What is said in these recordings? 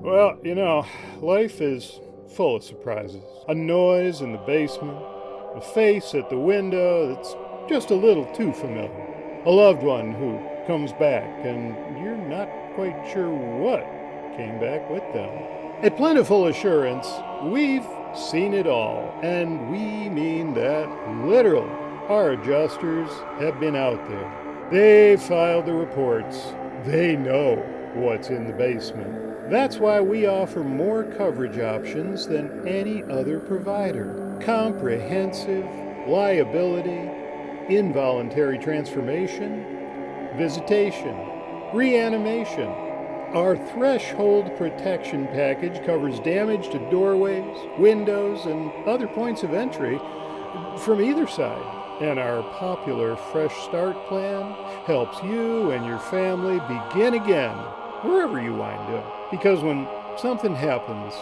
Well, life is full of surprises. A noise in the basement, a face at the window that's just a little too familiar, a loved one who comes back and you're not quite sure what came back with them. At Plentiful Assurance, we've seen it all, and we mean that literally. Our adjusters have been out there. They've filed the reports. They know what's in the basement. That's why we offer more coverage options than any other provider. Comprehensive, liability, involuntary transformation, visitation, reanimation. Our threshold protection package covers damage to doorways, windows, and other points of entry from either side. And our popular Fresh Start plan helps you and your family begin again, wherever you wind up. Because when something happens,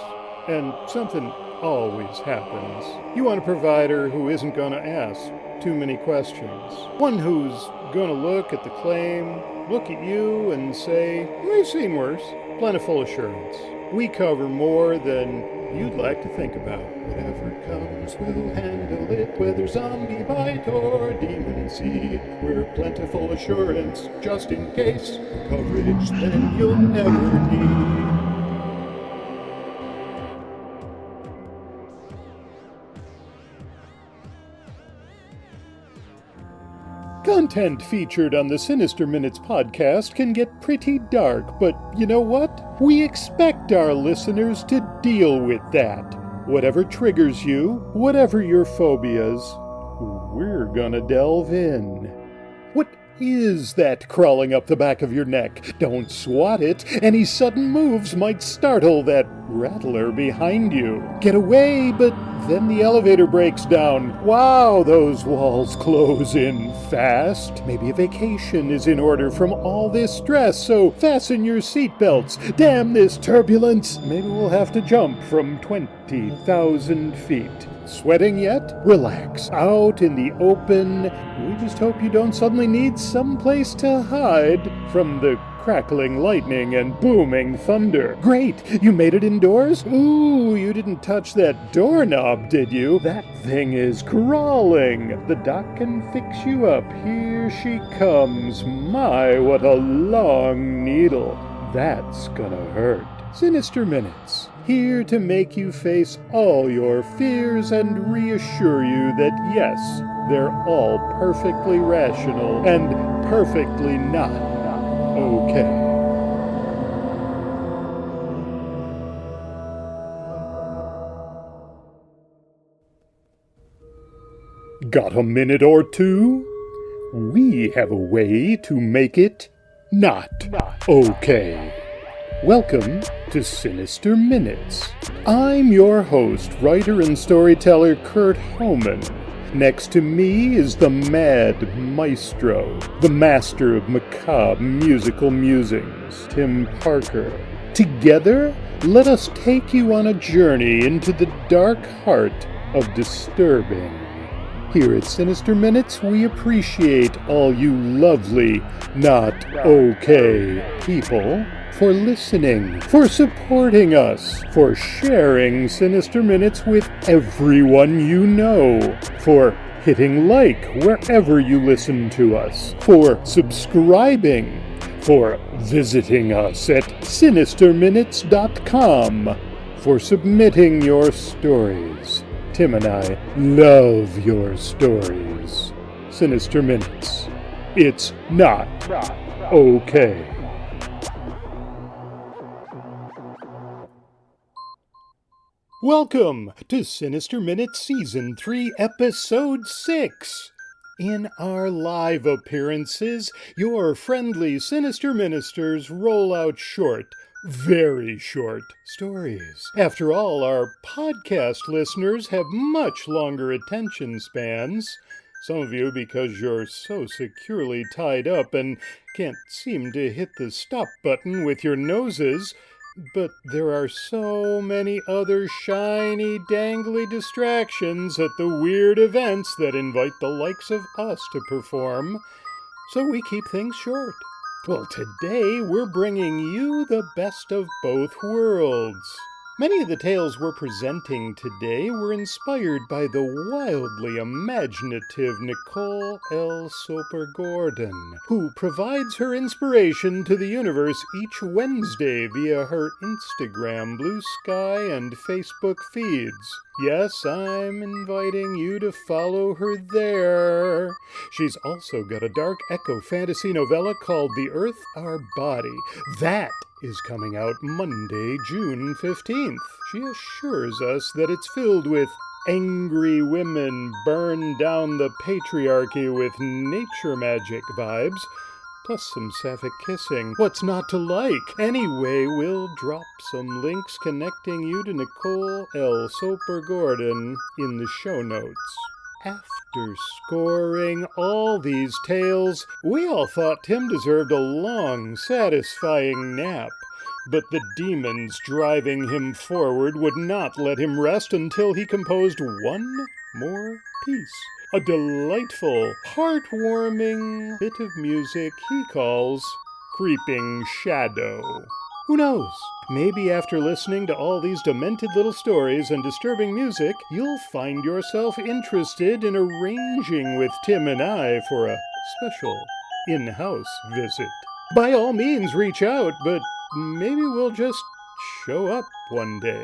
and something always happens, you want a provider who isn't going to ask too many questions. One who's going to look at the claim, look at you, and say, we've seen worse. Plentiful Assurance. We cover more than you'd like to think about. Whatever comes, we'll handle it, whether zombie bite or demon seed. We're Plentiful Assurance, just in case. Coverage that you'll never need. Content featured on the Sinister Minutes podcast can get pretty dark, but you know what? We expect our listeners to deal with that. Whatever triggers you, whatever your phobias, we're gonna delve in. What is that crawling up the back of your neck? Don't swat it. Any sudden moves might startle that rattler behind you. Get away, but then the elevator breaks down. Wow, those walls close in fast. Maybe a vacation is in order from all this stress, so fasten your seatbelts. Damn this turbulence. Maybe we'll have to jump from 20,000 feet. Sweating yet? Relax. Out in the open. We just hope you don't suddenly need someplace to hide from the crackling lightning and booming thunder. Great! You made it indoors? Ooh, you didn't touch that doorknob, did you? That thing is crawling. The doc can fix you up. Here she comes. My, what a long needle. That's gonna hurt. Sinister Minutes. Here to make you face all your fears and reassure you that yes, they're all perfectly rational and perfectly not okay. Got a minute or two? We have a way to make it not okay. Welcome to Sinister Minutes. I'm your host, writer and storyteller Kurt Homan. Next to me is the mad maestro, the master of macabre musical musings, Tim Parker. Together, let us take you on a journey into the dark heart of disturbing. Here at Sinister Minutes, we appreciate all you lovely, not okay people for listening, for supporting us, for sharing Sinister Minutes with everyone you know, for hitting like wherever you listen to us, for subscribing, for visiting us at sinisterminutes.com, for submitting your stories. Tim and I love your stories. Sinister Minutes. It's not okay. Welcome to Sinister Minutes Season 3, Episode 6. In our live appearances, your friendly Sinister Ministers roll out short, very short stories. After all, our podcast listeners have much longer attention spans. Some of you because you're so securely tied up and can't seem to hit the stop button with your noses. But there are so many other shiny, dangly distractions at the weird events that invite the likes of us to perform. So we keep things short. Well, today we're bringing you the best of both worlds. Many of the tales we're presenting today were inspired by the wildly imaginative Nicole L. Soper Gordon, who provides her inspiration to the universe each Wednesday via her Instagram, Blue Sky, and Facebook feeds. Yes, I'm inviting you to follow her there. She's also got a dark echo fantasy novella called The Earth, Our Body. That is coming out Monday, June 15th. She assures us that it's filled with angry women burn down the patriarchy with nature magic vibes, plus some sapphic kissing. What's not to like? Anyway, we'll drop some links connecting you to Nicole L. Soper Gordon in the show notes. After scoring all these tales, we all thought Tim deserved a long, satisfying nap. But the demons driving him forward would not let him rest until he composed one more piece. A delightful, heartwarming bit of music he calls Creeping Shadow. Who knows? Maybe after listening to all these demented little stories and disturbing music, you'll find yourself interested in arranging with Tim and I for a special in-house visit. By all means, reach out, but maybe we'll just show up one day.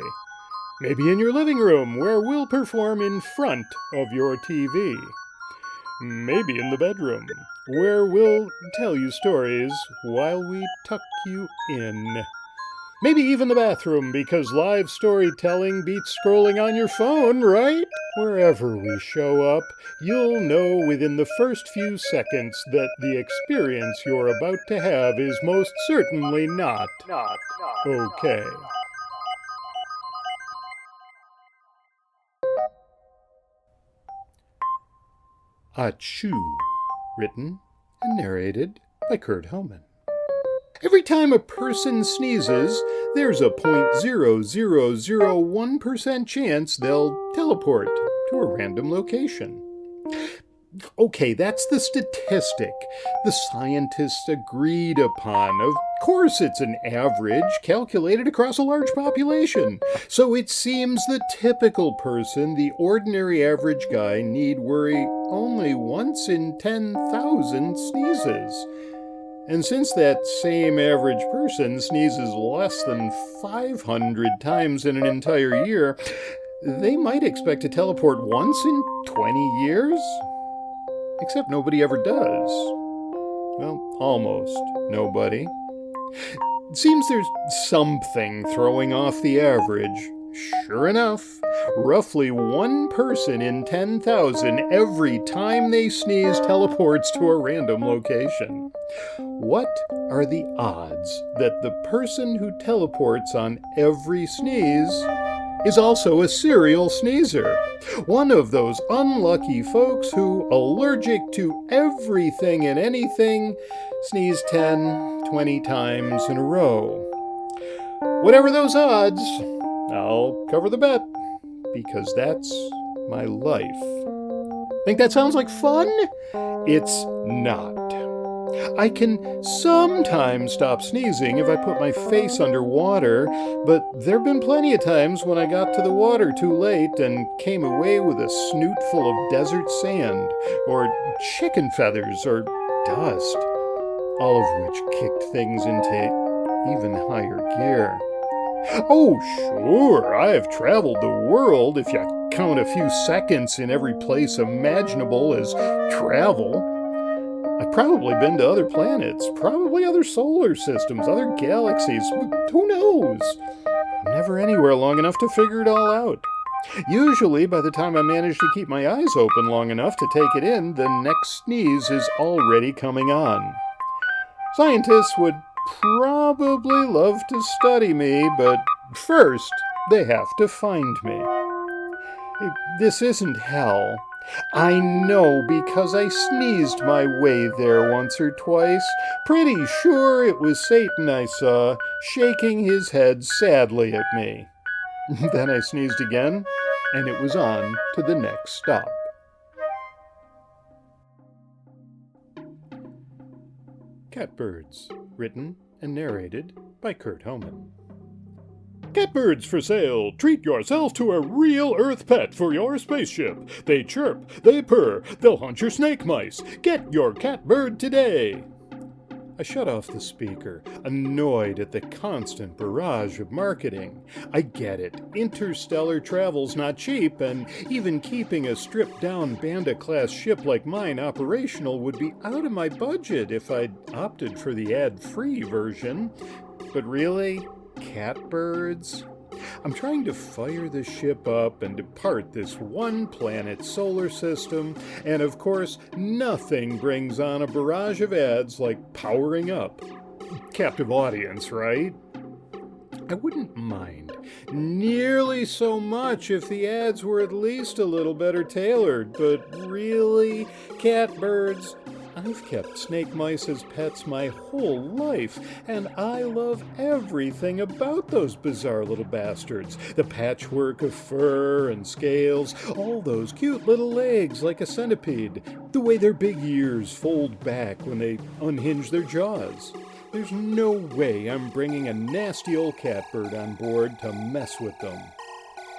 Maybe in your living room, where we'll perform in front of your TV. Maybe in the bedroom, where we'll tell you stories while we tuck you in. Maybe even the bathroom, because live storytelling beats scrolling on your phone, right? Wherever we show up, you'll know within the first few seconds that the experience you're about to have is most certainly not okay. Achoo, written and narrated by Kurt Hellman. Every time a person sneezes, there's a 0.0001% chance they'll teleport to a random location. Okay, that's the statistic the scientists agreed upon. Of course, it's an average calculated across a large population. So it seems the typical person, the ordinary average guy, need worry only once in 10,000 sneezes. And since that same average person sneezes less than 500 times in an entire year, they might expect to teleport once in 20 years? Except nobody ever does. Well, almost nobody. It seems there's something throwing off the average. Sure enough, roughly one person in 10,000 every time they sneeze teleports to a random location. What are the odds that the person who teleports on every sneeze is also a serial sneezer? One of those unlucky folks who, allergic to everything and anything, sneeze 10, 20 times in a row. Whatever those odds, I'll cover the bet, because that's my life. Think that sounds like fun? It's not. I can sometimes stop sneezing if I put my face underwater, but there have been plenty of times when I got to the water too late and came away with a snoot full of desert sand, or chicken feathers, or dust, all of which kicked things into even higher gear. Oh, sure, I have traveled the world, if you count a few seconds in every place imaginable as travel. I've probably been to other planets, probably other solar systems, other galaxies. Who knows? I'm never anywhere long enough to figure it all out. Usually, by the time I manage to keep my eyes open long enough to take it in, the next sneeze is already coming on. Scientists would probably love to study me, but first, they have to find me. This isn't hell. I know because I sneezed my way there once or twice. Pretty sure it was Satan I saw, shaking his head sadly at me. Then I sneezed again, and it was on to the next stop. Catbirds, written and narrated by Kurt Homan. Catbirds for sale! Treat yourself to a real Earth pet for your spaceship. They chirp, they purr, they'll hunt your snake mice. Get your catbird today! I shut off the speaker, annoyed at the constant barrage of marketing. I get it. Interstellar travel's not cheap, and even keeping a stripped-down Banda-class ship like mine operational would be out of my budget if I'd opted for the ad-free version. But really? Catbirds? I'm trying to fire the ship up and depart this one-planet solar system, and of course, nothing brings on a barrage of ads like powering up. Captive audience, right? I wouldn't mind nearly so much if the ads were at least a little better tailored, but really, catbirds? I've kept snake mice as pets my whole life, and I love everything about those bizarre little bastards. The patchwork of fur and scales, all those cute little legs like a centipede, the way their big ears fold back when they unhinge their jaws. There's no way I'm bringing a nasty old catbird on board to mess with them.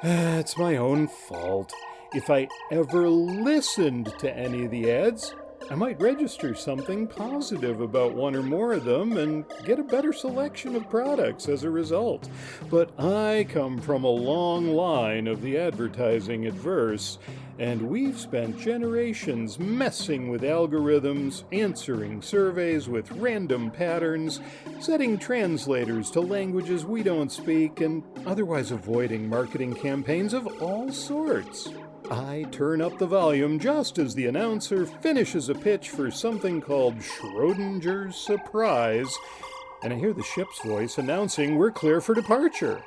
It's my own fault. If I ever listened to any of the ads, I might register something positive about one or more of them and get a better selection of products as a result. But I come from a long line of the advertising adverse, and we've spent generations messing with algorithms, answering surveys with random patterns, setting translators to languages we don't speak, and otherwise avoiding marketing campaigns of all sorts. I turn up the volume just as the announcer finishes a pitch for something called Schrodinger's Surprise, and I hear the ship's voice announcing we're clear for departure.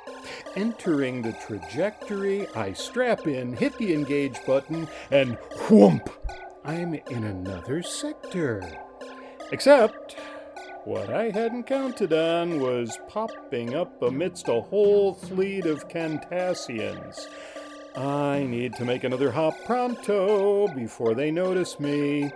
Entering the trajectory, I strap in, hit the engage button, and whoomp! I'm in another sector. Except, what I hadn't counted on was popping up amidst a whole fleet of Cantassians. I need to make another hop pronto before they notice me.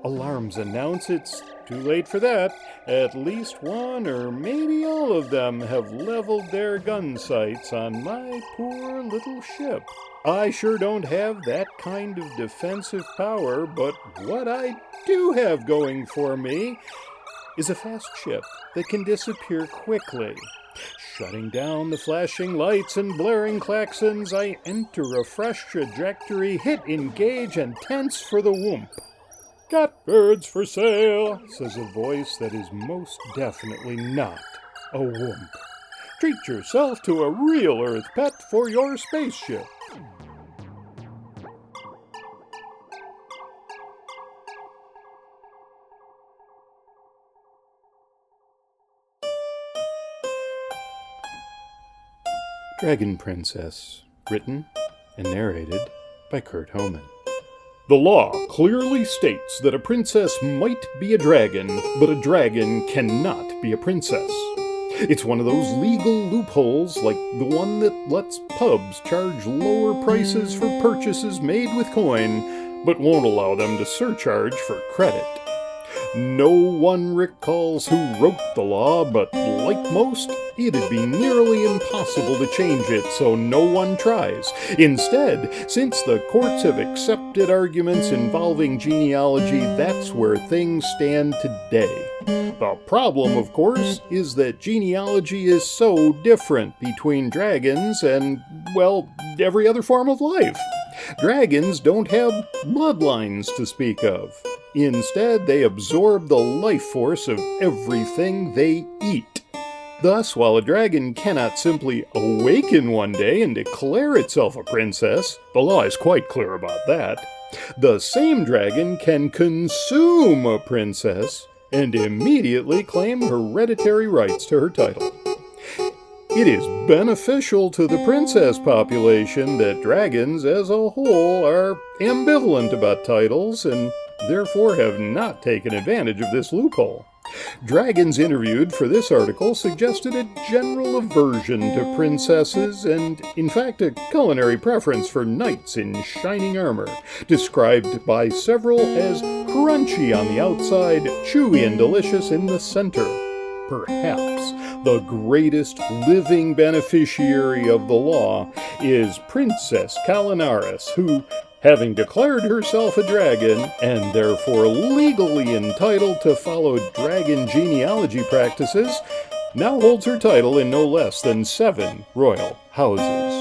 Alarms announce it's too late for that. At least one or maybe all of them have leveled their gun sights on my poor little ship. I sure don't have that kind of defensive power, but what I do have going for me is a fast ship that can disappear quickly. Shutting down the flashing lights and blaring klaxons, I enter a fresh trajectory, hit engage, and tense for the whoomp. Catbirds for sale, says a voice that is most definitely not a whoomp. Treat yourself to a real Earth pet for your spaceship. Dragon Princess, written and narrated by Kurt Homan. The law clearly states that a princess might be a dragon, but a dragon cannot be a princess. It's one of those legal loopholes like the one that lets pubs charge lower prices for purchases made with coin, but won't allow them to surcharge for credit. No one recalls who wrote the law, but like most, it'd be nearly impossible to change it, so no one tries. Instead, since the courts have accepted arguments involving genealogy, that's where things stand today. The problem, of course, is that genealogy is so different between dragons and, well, every other form of life. Dragons don't have bloodlines to speak of. Instead, they absorb the life force of everything they eat. Thus, while a dragon cannot simply awaken one day and declare itself a princess, the law is quite clear about that, the same dragon can consume a princess and immediately claim hereditary rights to her title. It is beneficial to the princess population that dragons as a whole are ambivalent about titles and therefore have not taken advantage of this loophole. Dragons interviewed for this article suggested a general aversion to princesses and, in fact, a culinary preference for knights in shining armor, described by several as crunchy on the outside, chewy and delicious in the center. Perhaps the greatest living beneficiary of the law is Princess Kalinaris, who, having declared herself a dragon and therefore legally entitled to follow dragon genealogy practices, now holds her title in no less than 7 royal houses.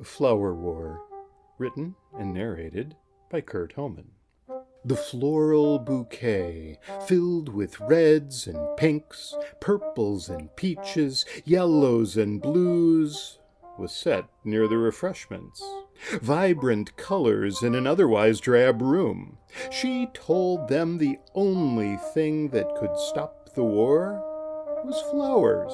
Flower War, written and narrated by Kurt Homan. The floral bouquet, filled with reds and pinks, purples and peaches, yellows and blues, was set near the refreshments. Vibrant colors in an otherwise drab room. She told them the only thing that could stop the war was flowers.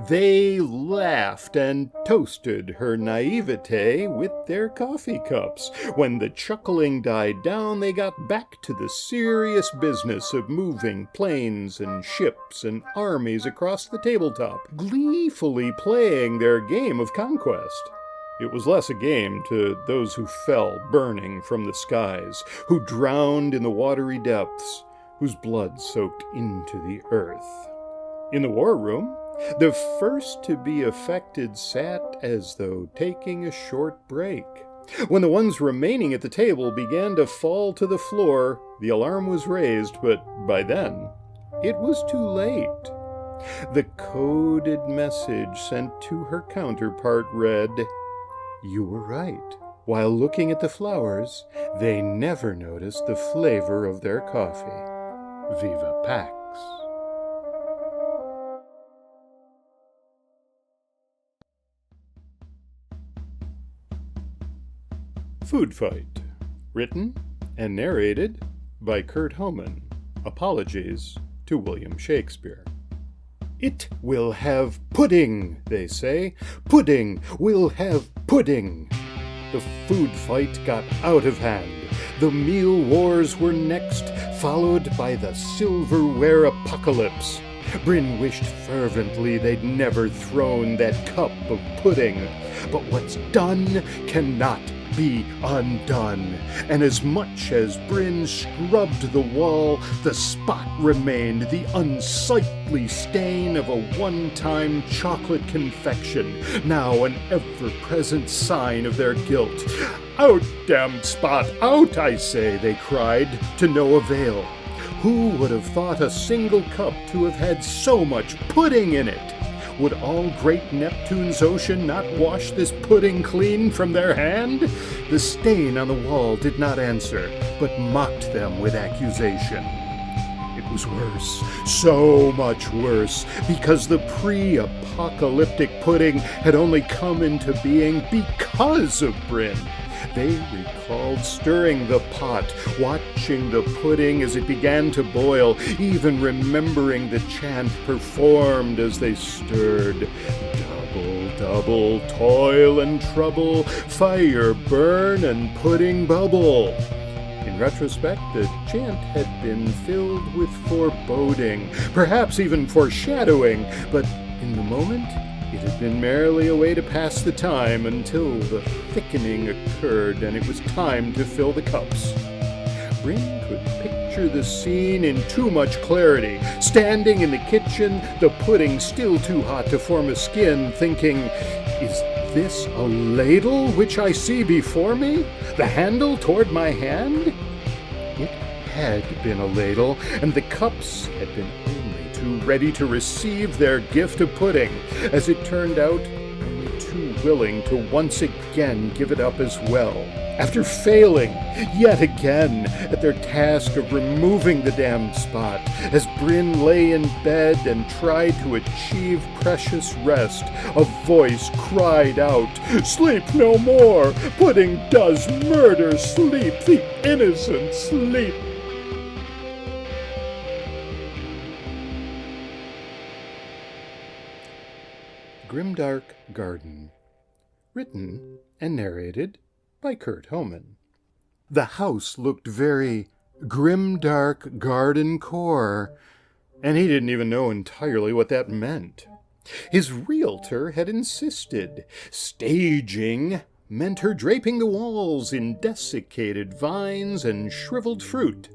They laughed and toasted her naivete with their coffee cups. When the chuckling died down, they got back to the serious business of moving planes and ships and armies across the tabletop, gleefully playing their game of conquest. It was less a game to those who fell burning from the skies, who drowned in the watery depths, whose blood soaked into the earth. In the war room, the first to be affected sat as though taking a short break. When the ones remaining at the table began to fall to the floor, the alarm was raised, but by then, it was too late. The coded message sent to her counterpart read, "You were right. While looking at the flowers, they never noticed the flavor of their coffee. Viva Pax." Food Fight, written and narrated by Kurt Homan. Apologies to William Shakespeare. "It will have pudding," they say. "Pudding will have pudding." The food fight got out of hand. The meal wars were next, followed by the silverware apocalypse. Bryn wished fervently they'd never thrown that cup of pudding. But what's done cannot be undone, and as much as Bryn scrubbed the wall, the spot remained, the unsightly stain of a one-time chocolate confection, now an ever-present sign of their guilt. "Out, damned spot, out, I say," they cried, to no avail. Who would have thought a single cup to have had so much pudding in it? Would all great Neptune's ocean not wash this pudding clean from their hand? The stain on the wall did not answer, but mocked them with accusation. It was worse, so much worse, because the pre-apocalyptic pudding had only come into being because of Bryn. They recalled stirring the pot, watching the pudding as it began to boil, even remembering the chant performed as they stirred. Double, double, toil and trouble, fire burn and pudding bubble. In retrospect, the chant had been filled with foreboding, perhaps even foreshadowing, but in the moment, it had been merely a way to pass the time until the thickening occurred and it was time to fill the cups. Bryn could picture the scene in too much clarity, standing in the kitchen, the pudding still too hot to form a skin, thinking, "Is this a ladle which I see before me? The handle toward my hand?" It had been a ladle, and the cups had been only too ready to receive their gift of pudding. As it turned out, only too willing to once again give it up as well. After failing yet again at their task of removing the damned spot, as Bryn lay in bed and tried to achieve precious rest, a voice cried out, "Sleep no more! Pudding does murder sleep, the innocent sleep!" Grimdark Garden, written and narrated by Kurt Homan. The house looked very grimdark garden-core, and he didn't even know entirely what that meant. His realtor had insisted staging meant her draping the walls in desiccated vines and shriveled fruit.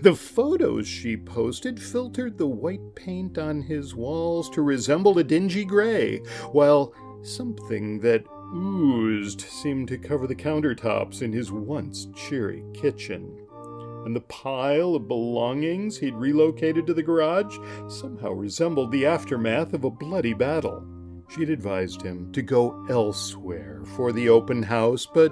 The photos she posted filtered the white paint on his walls to resemble a dingy gray, while something that oozed seemed to cover the countertops in his once cheery kitchen. And the pile of belongings he'd relocated to the garage somehow resembled the aftermath of a bloody battle. She'd advised him to go elsewhere for the open house, but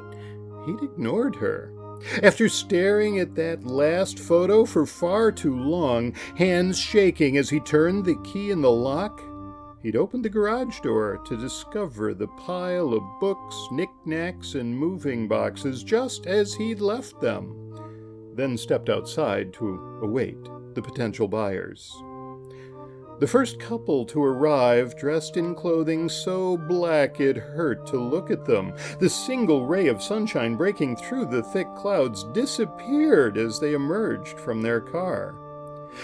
he'd ignored her. After staring at that last photo for far too long, hands shaking as he turned the key in the lock, he'd opened the garage door to discover the pile of books, knickknacks, and moving boxes just as he'd left them, then stepped outside to await the potential buyers. The first couple to arrive, dressed in clothing so black it hurt to look at them. The single ray of sunshine breaking through the thick clouds disappeared as they emerged from their car.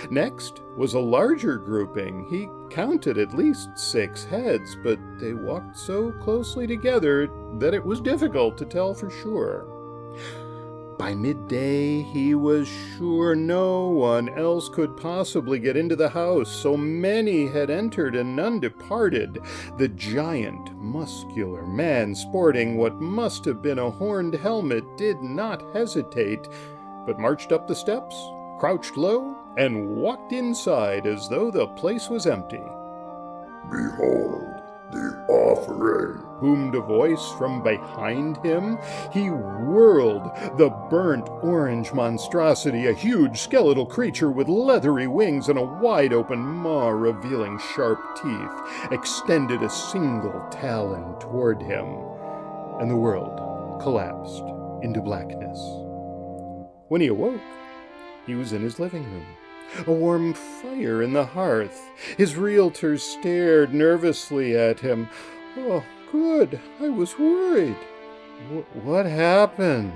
Next was a larger grouping. He counted at least 6 heads, but they walked so closely together that it was difficult to tell for sure. By midday, he was sure no one else could possibly get into the house. So many had entered and none departed. The giant, muscular man sporting what must have been a horned helmet did not hesitate, but marched up the steps, crouched low, and walked inside as though the place was empty. "Behold the offering," boomed a voice from behind him. He whirled. The burnt orange monstrosity, a huge skeletal creature with leathery wings and a wide-open maw revealing sharp teeth, extended a single talon toward him, and the world collapsed into blackness. When he awoke, he was in his living room. A warm fire in the hearth. His realtor stared nervously at him. "Oh, good. I was worried." What happened?"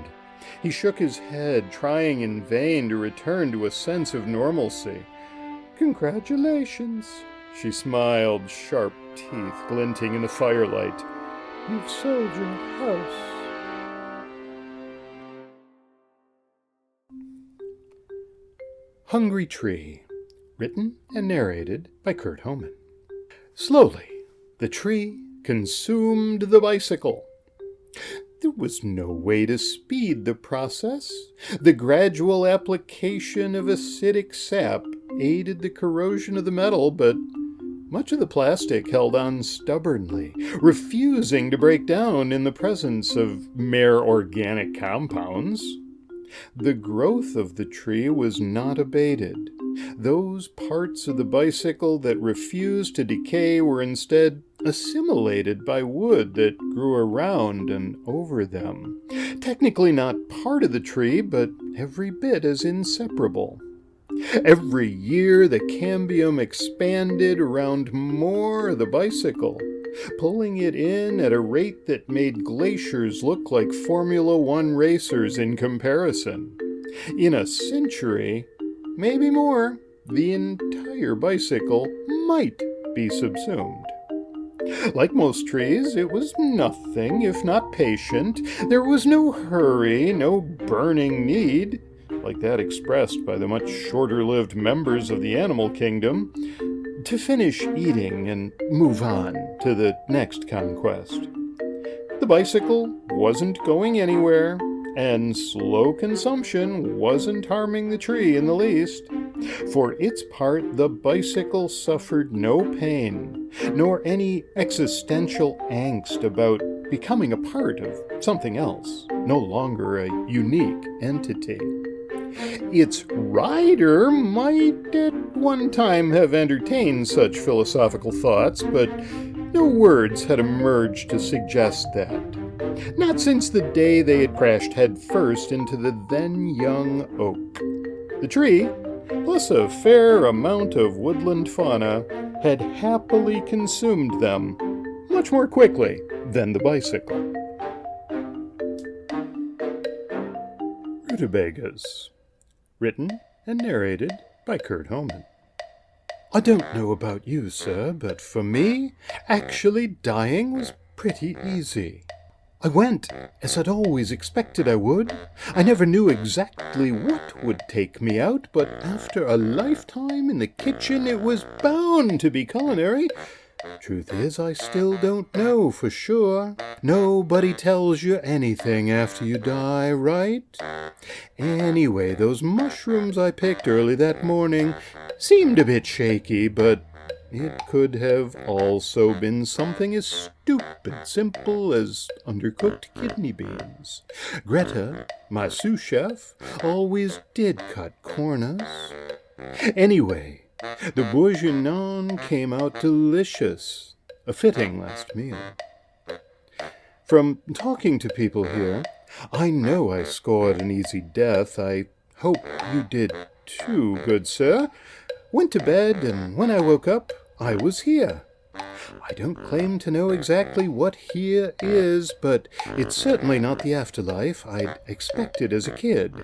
He shook his head, trying in vain to return to a sense of normalcy. "Congratulations." She smiled, sharp teeth glinting in the firelight. "You've sold your house." Hungry Tree, written and narrated by Kurt Homan. Slowly, the tree consumed the bicycle. There was no way to speed the process. The gradual application of acidic sap aided the corrosion of the metal, but much of the plastic held on stubbornly, refusing to break down in the presence of mere organic compounds. The growth of the tree was not abated. Those parts of the bicycle that refused to decay were instead assimilated by wood that grew around and over them. Technically not part of the tree, but every bit as inseparable. Every year the cambium expanded around more of the bicycle, pulling it in at a rate that made glaciers look like Formula One racers in comparison. In a century, maybe more, the entire bicycle might be subsumed. Like most trees, it was nothing if not patient. There was no hurry, no burning need, like that expressed by the much shorter-lived members of the animal kingdom, to finish eating and move on to the next conquest. The bicycle wasn't going anywhere, and slow consumption wasn't harming the tree in the least. For its part, the bicycle suffered no pain, nor any existential angst about becoming a part of something else, no longer a unique entity. Its rider might at one time have entertained such philosophical thoughts, but no words had emerged to suggest that. Not since the day they had crashed headfirst into the then young oak. The tree, plus a fair amount of woodland fauna, had happily consumed them much more quickly than the bicycle. Rutabagas. Written and narrated by Kurt Homan. I don't know about you, sir, but for me, actually dying was pretty easy. I went, as I'd always expected I would. I never knew exactly what would take me out, but after a lifetime in the kitchen, it was bound to be culinary. Truth is, I still don't know for sure. Nobody tells you anything after you die, right? Anyway, those mushrooms I picked early that morning seemed a bit shaky, but it could have also been something as stupid simple as undercooked kidney beans. Greta, my sous chef, always did cut corners. Anyway, the bourguignon came out delicious, a fitting last meal. From talking to people here, I know I scored an easy death. I hope you did too, good sir. Went to bed, and when I woke up, I was here. I don't claim to know exactly what here is, but it's certainly not the afterlife I'd expected as a kid.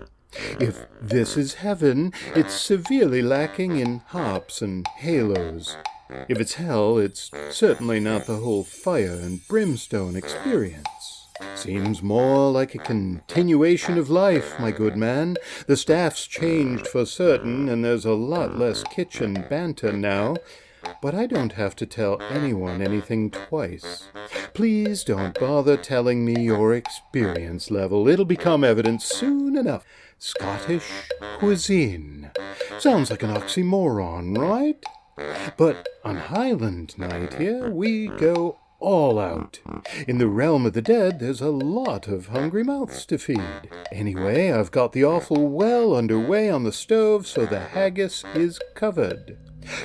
If this is heaven, it's severely lacking in harps and halos. If it's hell, it's certainly not the whole fire and brimstone experience. Seems more like a continuation of life, my good man. The staff's changed for certain, and there's a lot less kitchen banter now. But I don't have to tell anyone anything twice. Please don't bother telling me your experience level. It'll become evident soon enough. Scottish cuisine. Sounds like an oxymoron, right? But on Highland night here, we go all out. In the realm of the dead, there's a lot of hungry mouths to feed. Anyway, I've got the offal well underway on the stove, so the haggis is covered.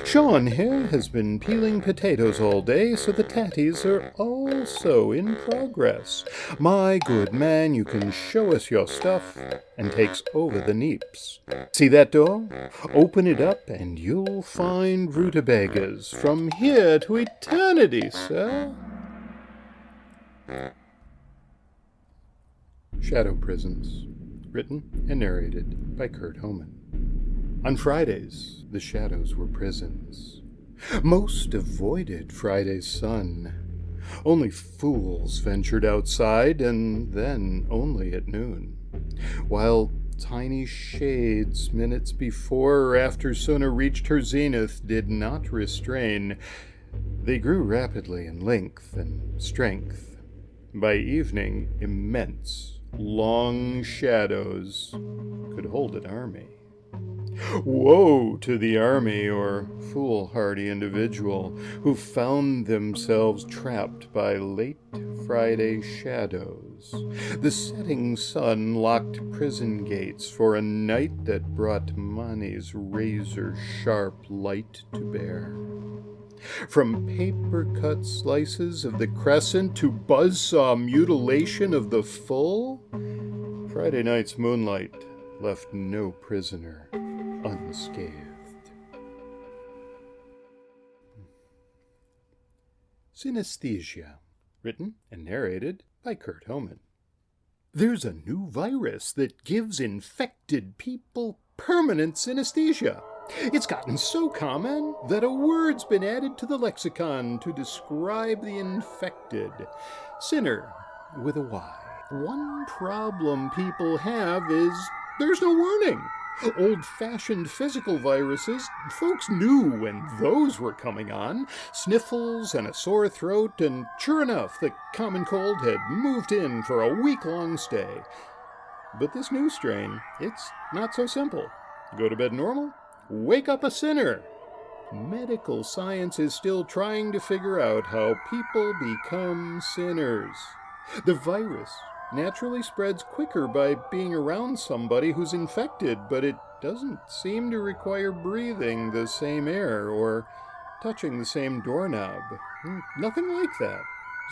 Sean here has been peeling potatoes all day, so the tatties are also in progress. My good man, you can show us your stuff, and takes over the neeps. See that door? Open it up, and you'll find rutabagas from here to eternity, sir. Shadow Prisons. Written and narrated by Kurt Homan. On Fridays, the shadows were prisons. Most avoided Friday's sun. Only fools ventured outside, and then only at noon. While tiny shades minutes before or after Sona reached her zenith did not restrain, they grew rapidly in length and strength. By evening, immense, long shadows could hold an army. Woe to the army or foolhardy individual who found themselves trapped by late Friday shadows. The setting sun locked prison gates for a night that brought money's razor-sharp light to bear. From paper-cut slices of the crescent to buzzsaw mutilation of the full, Friday night's moonlight left no prisoner unscathed. Synesthesia. Written and narrated by Kurt Homan. There's a new virus that gives infected people permanent synesthesia. It's gotten so common that a word's been added to the lexicon to describe the infected. Sinner with a Y. One problem people have is there's no warning. Old-fashioned physical viruses, folks knew when those were coming on. Sniffles and a sore throat, and sure enough, the common cold had moved in for a week-long stay. But this new strain, it's not so simple. Go to bed normal, wake up a sinner. Medical science is still trying to figure out how people become sinners. The virus naturally spreads quicker by being around somebody who's infected, but it doesn't seem to require breathing the same air or touching the same doorknob. Nothing like that.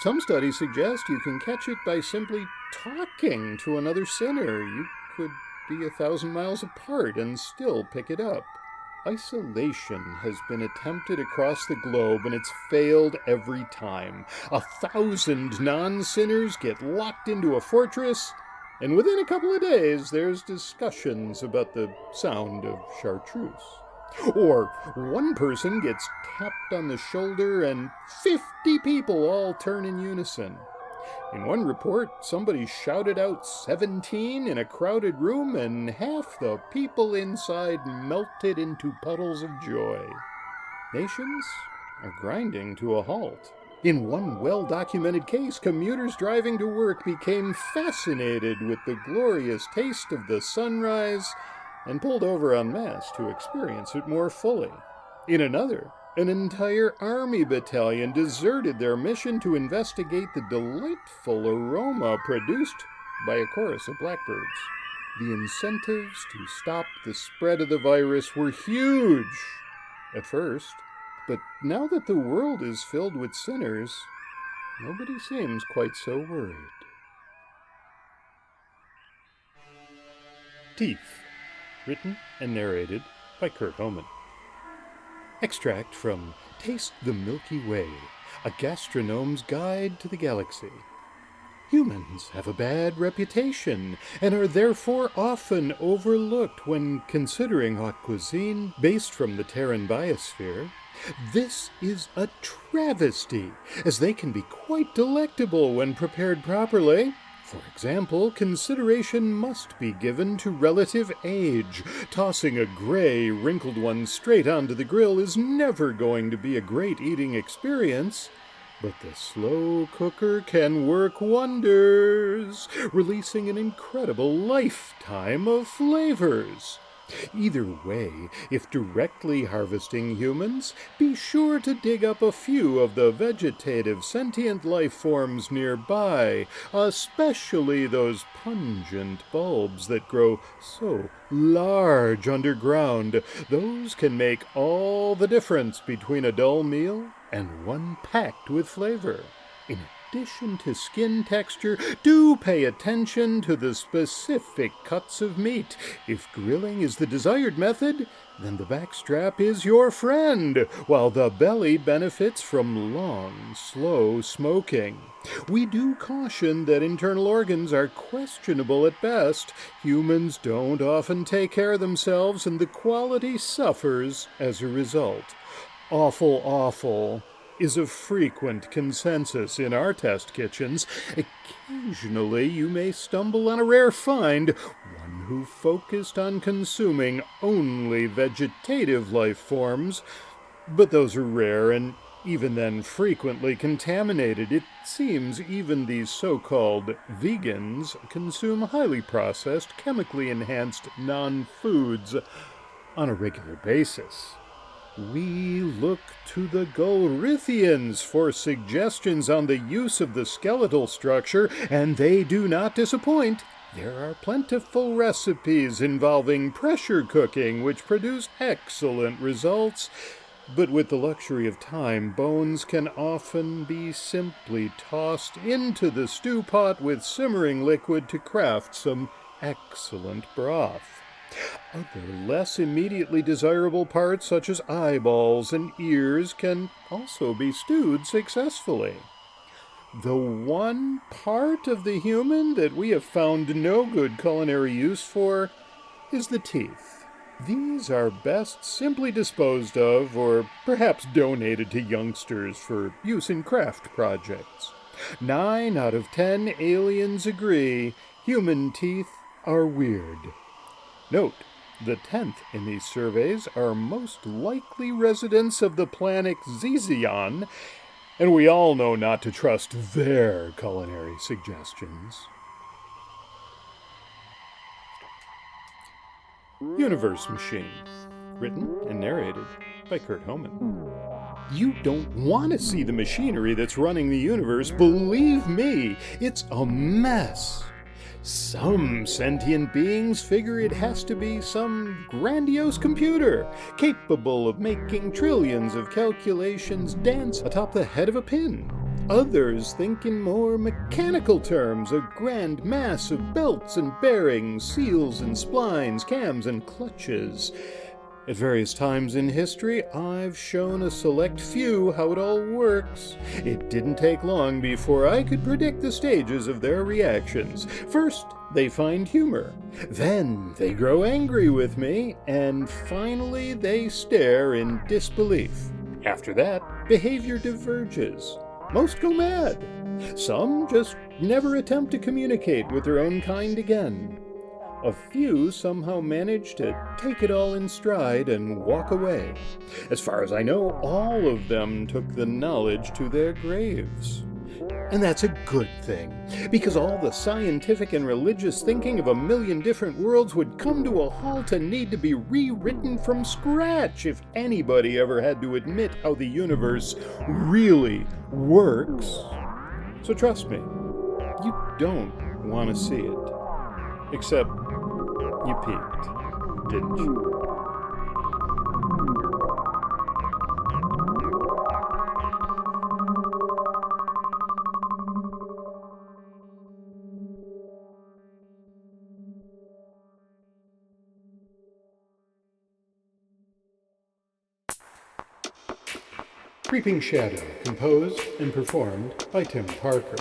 Some studies suggest you can catch it by simply talking to another sinner. You could be 1,000 miles apart and still pick it up. Isolation has been attempted across the globe, and it's failed every time. 1,000 non-sinners get locked into a fortress, And within a couple of days, there's discussions about the sound of chartreuse. Or one person gets tapped on the shoulder and 50 people all turn in unison. In one report, somebody shouted out 17 in a crowded room, and half the people inside melted into puddles of joy. Nations are grinding to a halt. In one well-documented case, commuters driving to work became fascinated with the glorious taste of the sunrise and pulled over en masse to experience it more fully. In another, an entire army battalion deserted their mission to investigate the delightful aroma produced by a chorus of blackbirds. The incentives to stop the spread of the virus were huge at first, but now that the world is filled with sinners, nobody seems quite so worried. Teeth, written and narrated by Kurt Homan. Extract from Taste the Milky Way, a gastronome's guide to the galaxy. Humans have a bad reputation and are therefore often overlooked when considering haute cuisine based from the Terran biosphere. This is a travesty, as they can be quite delectable when prepared properly. For example, consideration must be given to relative age. Tossing a gray, wrinkled one straight onto the grill is never going to be a great eating experience. But the slow cooker can work wonders, releasing an incredible lifetime of flavors. Either way, if directly harvesting humans, be sure to dig up a few of the vegetative sentient life forms nearby, especially those pungent bulbs that grow so large underground. Those can make all the difference between a dull meal and one packed with flavor. In addition to skin texture, do pay attention to the specific cuts of meat. If grilling is the desired method, then the backstrap is your friend, while the belly benefits from long, slow smoking. We do caution that internal organs are questionable at best. Humans don't often take care of themselves, and the quality suffers as a result. Awful is a frequent consensus in our test kitchens. Occasionally you may stumble on a rare find, one who focused on consuming only vegetative life forms, but those are rare and even then frequently contaminated. It seems even these so-called vegans consume highly processed, chemically enhanced non-foods on a regular basis. We look to the Golrithians for suggestions on the use of the skeletal structure, and they do not disappoint. There are plentiful recipes involving pressure cooking which produce excellent results. But with the luxury of time, bones can often be simply tossed into the stew pot with simmering liquid to craft some excellent broth. Other less immediately desirable parts, such as eyeballs and ears, can also be stewed successfully. The one part of the human that we have found no good culinary use for is the teeth. These are best simply disposed of, or perhaps donated to youngsters for use in craft projects. 9 out of 10 aliens agree human teeth are weird. Note, the 10th in these surveys are most likely residents of the planet Zizion, and we all know not to trust their culinary suggestions. Universe Machine, written and narrated by Kurt Homan. You don't want to see the machinery that's running the universe. Believe me, it's a mess. Some sentient beings figure it has to be some grandiose computer, capable of making trillions of calculations dance atop the head of a pin. Others think in more mechanical terms, a grand mass of belts and bearings, seals and splines, cams and clutches. At various times in history, I've shown a select few how it all works. It didn't take long before I could predict the stages of their reactions. First, they find humor. Then they grow angry with me. And finally, they stare in disbelief. After that, behavior diverges. Most go mad. Some just never attempt to communicate with their own kind again. A few somehow manage to take it all in stride and walk away. As far as I know, all of them took the knowledge to their graves. And that's a good thing, because all the scientific and religious thinking of a million different worlds would come to a halt and need to be rewritten from scratch if anybody ever had to admit how the universe really works. So trust me, you don't want to see it. Except you peeked, didn't you? Creeping Shadow, composed and performed by Tim Parker.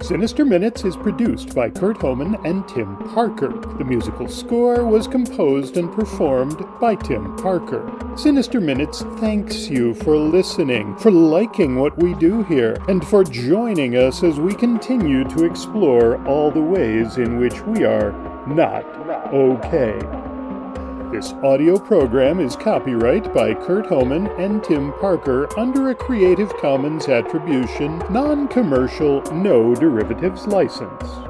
Sinister Minutes is produced by Kurt Homan and Tim Parker. The musical score was composed and performed by Tim Parker. Sinister Minutes thanks you for listening, for liking what we do here, and for joining us as we continue to explore all the ways in which we are not okay. This audio program is copyright by Kurt Homan and Tim Parker under a Creative Commons Attribution, Non-Commercial, No Derivatives license.